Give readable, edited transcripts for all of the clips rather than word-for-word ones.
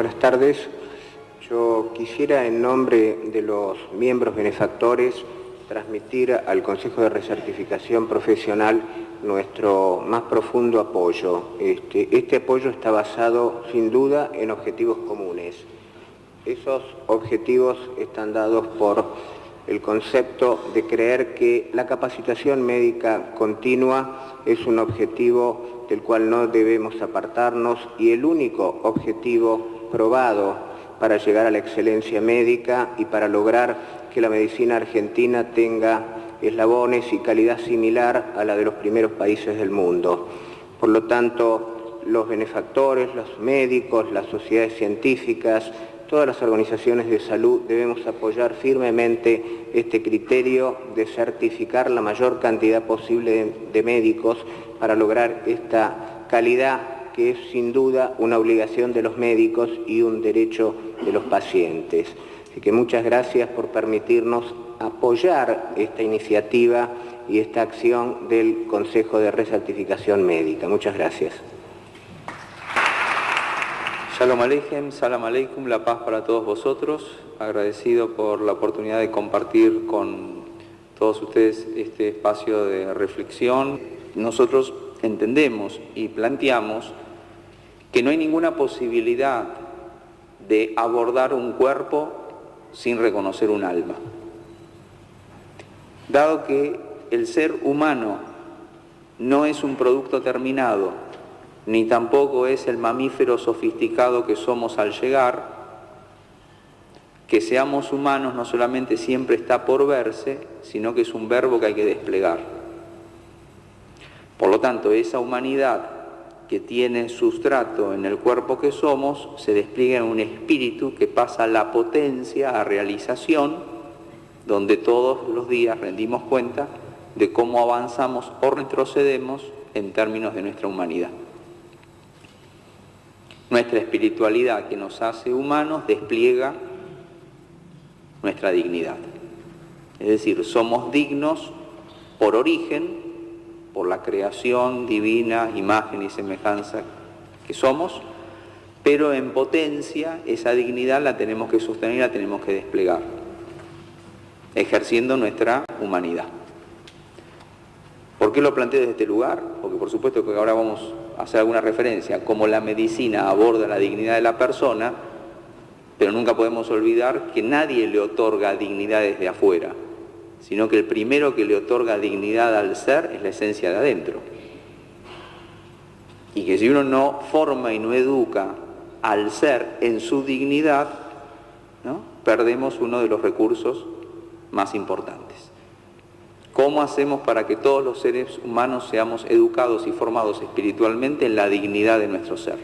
Buenas tardes. Yo quisiera, en nombre de los miembros benefactores, transmitir al Consejo de Recertificación Profesional nuestro más profundo apoyo. Este apoyo está basado, sin duda, en objetivos comunes. Esos objetivos están dados por el concepto de creer que la capacitación médica continua es un objetivo del cual no debemos apartarnos y el único objetivo probado para llegar a la excelencia médica y para lograr que la medicina argentina tenga eslabones y calidad similar a la de los primeros países del mundo. Por lo tanto, los benefactores, los médicos, las sociedades científicas, todas las organizaciones de salud debemos apoyar firmemente este criterio de certificar la mayor cantidad posible de médicos para lograr esta calidad que es sin duda una obligación de los médicos y un derecho de los pacientes. Así que muchas gracias por permitirnos apoyar esta iniciativa y esta acción del Consejo de Recertificación Médica. Muchas gracias. Shalom Aleichem, Salam Aleikum, la paz para todos vosotros. Agradecido por la oportunidad de compartir con todos ustedes este espacio de reflexión. Nosotros entendemos y planteamos que no hay ninguna posibilidad de abordar un cuerpo sin reconocer un alma. Dado que el ser humano no es un producto terminado, ni tampoco es el mamífero sofisticado que somos al llegar, que seamos humanos no solamente siempre está por verse, sino que es un verbo que hay que desplegar. Por lo tanto, esa humanidad que tiene sustrato en el cuerpo que somos, se despliega en un espíritu que pasa la potencia a realización, donde todos los días rendimos cuenta de cómo avanzamos o retrocedemos en términos de nuestra humanidad. Nuestra espiritualidad que nos hace humanos despliega nuestra dignidad. Es decir, somos dignos por origen, por la creación divina, imagen y semejanza que somos, pero en potencia esa dignidad la tenemos que sostener y la tenemos que desplegar, ejerciendo nuestra humanidad. ¿Por qué lo planteo desde este lugar? Porque por supuesto que ahora vamos a hacer alguna referencia, como la medicina aborda la dignidad de la persona, pero nunca podemos olvidar que nadie le otorga dignidad desde afuera, sino que el primero que le otorga dignidad al ser es la esencia de adentro. Y que si uno no forma y no educa al ser en su dignidad, ¿no?, perdemos uno de los recursos más importantes. ¿Cómo hacemos para que todos los seres humanos seamos educados y formados espiritualmente en la dignidad de nuestro ser?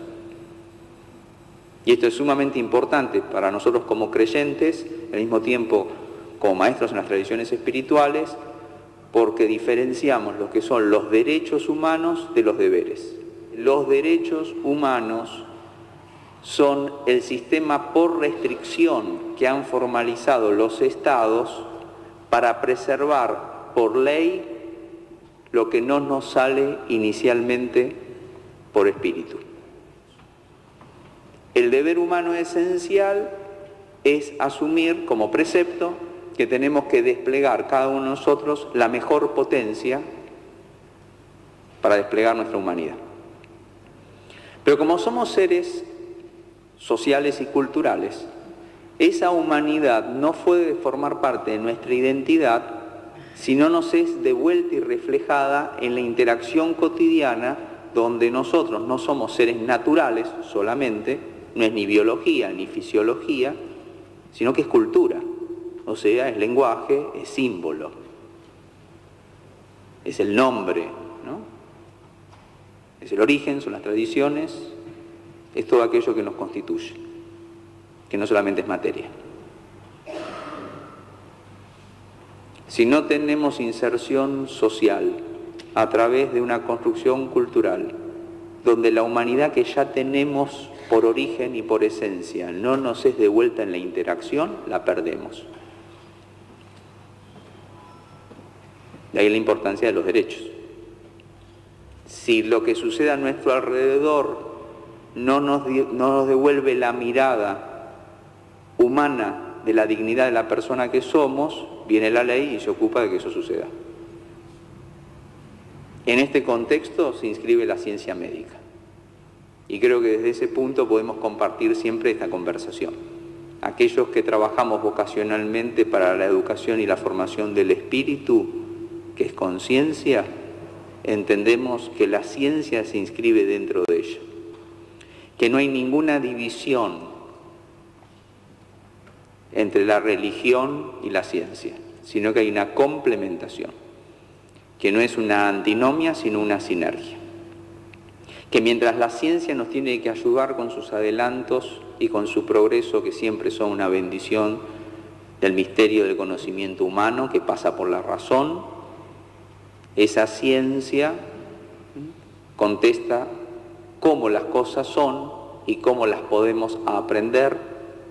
Y esto es sumamente importante para nosotros como creyentes, al mismo tiempo como maestros en las tradiciones espirituales, porque diferenciamos lo que son los derechos humanos de los deberes. Los derechos humanos son el sistema por restricción que han formalizado los estados para preservar por ley lo que no nos sale inicialmente por espíritu. El deber humano esencial es asumir como precepto que tenemos que desplegar cada uno de nosotros la mejor potencia para desplegar nuestra humanidad. Pero como somos seres sociales y culturales, esa humanidad no puede formar parte de nuestra identidad si no nos es devuelta y reflejada en la interacción cotidiana, donde nosotros no somos seres naturales solamente, no es ni biología ni fisiología, sino que es cultura, o sea, es lenguaje, es símbolo, es el nombre, ¿no? Es el origen, son las tradiciones, es todo aquello que nos constituye, que no solamente es materia. Si no tenemos inserción social a través de una construcción cultural, donde la humanidad que ya tenemos por origen y por esencia no nos es devuelta en la interacción, la perdemos. De ahí la importancia de los derechos. Si lo que sucede a nuestro alrededor no nos devuelve la mirada humana de la dignidad de la persona que somos, viene la ley y se ocupa de que eso suceda. En este contexto se inscribe la ciencia médica. Y creo que desde ese punto podemos compartir siempre esta conversación. Aquellos que trabajamos vocacionalmente para la educación y la formación del espíritu, que es conciencia, entendemos que la ciencia se inscribe dentro de ella, que no hay ninguna división entre la religión y la ciencia, sino que hay una complementación, que no es una antinomia, sino una sinergia. Que mientras la ciencia nos tiene que ayudar con sus adelantos y con su progreso, que siempre son una bendición del misterio del conocimiento humano que pasa por la razón, esa ciencia contesta cómo las cosas son y cómo las podemos aprender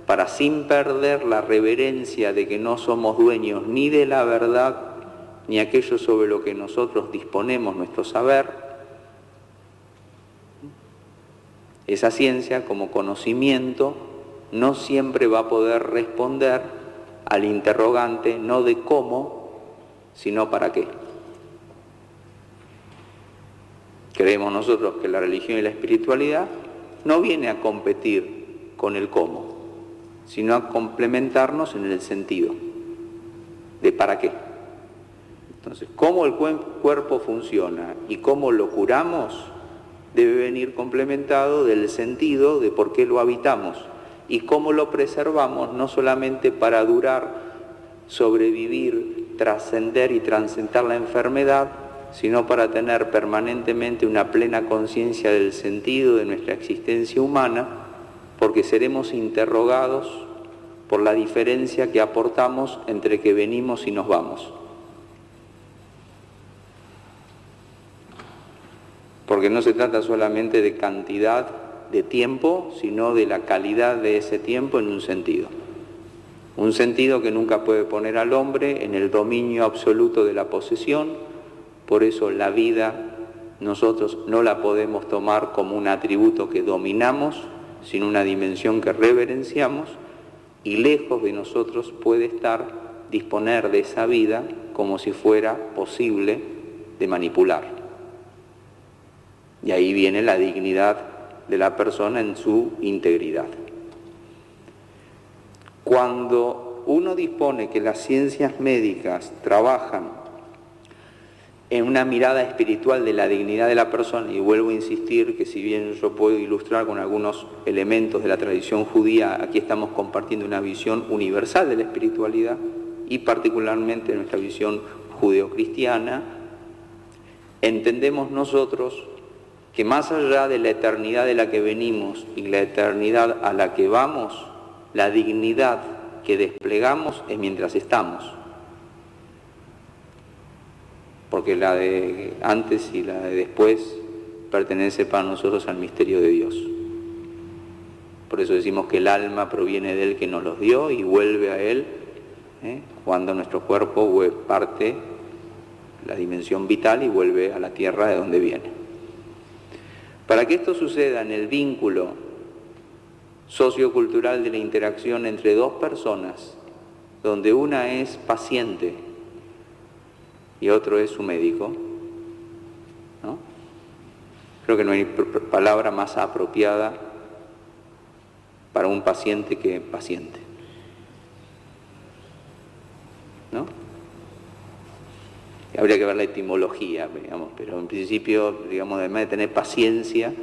para, sin perder la reverencia de que no somos dueños ni de la verdad ni aquello sobre lo que nosotros disponemos nuestro saber, esa ciencia como conocimiento no siempre va a poder responder al interrogante no de cómo, sino para qué. Creemos nosotros que la religión y la espiritualidad no viene a competir con el cómo, sino a complementarnos en el sentido de para qué. Entonces, cómo el cuerpo funciona y cómo lo curamos debe venir complementado del sentido de por qué lo habitamos y cómo lo preservamos, no solamente para durar, sobrevivir, trascender y trascender la enfermedad, sino para tener permanentemente una plena conciencia del sentido de nuestra existencia humana, porque seremos interrogados por la diferencia que aportamos entre que venimos y nos vamos. Porque no se trata solamente de cantidad de tiempo, sino de la calidad de ese tiempo en un sentido. Un sentido que nunca puede poner al hombre en el dominio absoluto de la posesión. Por eso la vida nosotros no la podemos tomar como un atributo que dominamos, sino una dimensión que reverenciamos, y lejos de nosotros puede estar disponer de esa vida como si fuera posible de manipular. Y ahí viene la dignidad de la persona en su integridad. Cuando uno dispone que las ciencias médicas trabajan en una mirada espiritual de la dignidad de la persona, y vuelvo a insistir que si bien yo puedo ilustrar con algunos elementos de la tradición judía, aquí estamos compartiendo una visión universal de la espiritualidad y particularmente nuestra visión judeocristiana, entendemos nosotros que más allá de la eternidad de la que venimos y la eternidad a la que vamos, la dignidad que desplegamos es mientras estamos. Porque la de antes y la de después pertenece para nosotros al misterio de Dios. Por eso decimos que el alma proviene de Él que nos los dio y vuelve a Él cuando nuestro cuerpo parte la dimensión vital y vuelve a la tierra de donde viene. Para que esto suceda en el vínculo sociocultural de la interacción entre dos personas, donde una es paciente y otro es su médico, ¿no? Creo que no hay palabra más apropiada para un paciente que paciente, ¿no? Habría que ver la etimología, digamos, pero en principio, digamos, además de tener paciencia,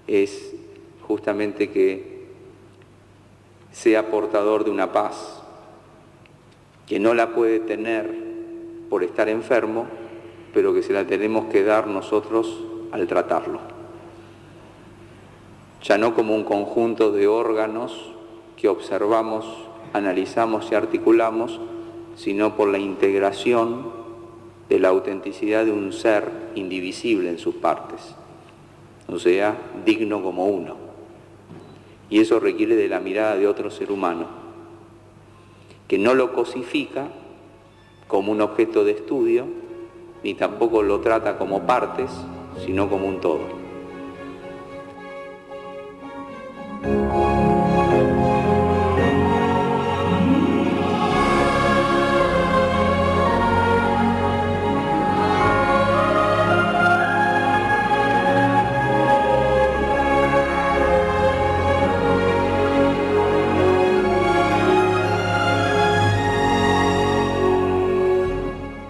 es justamente que sea portador de una paz, que no la puede tener por estar enfermo, pero que se la tenemos que dar nosotros al tratarlo. Ya no como un conjunto de órganos que observamos, analizamos y articulamos, sino por la integración de la autenticidad de un ser indivisible en sus partes, o sea, digno como uno. Y eso requiere de la mirada de otro ser humano, que no lo cosifica como un objeto de estudio, ni tampoco lo trata como partes, sino como un todo.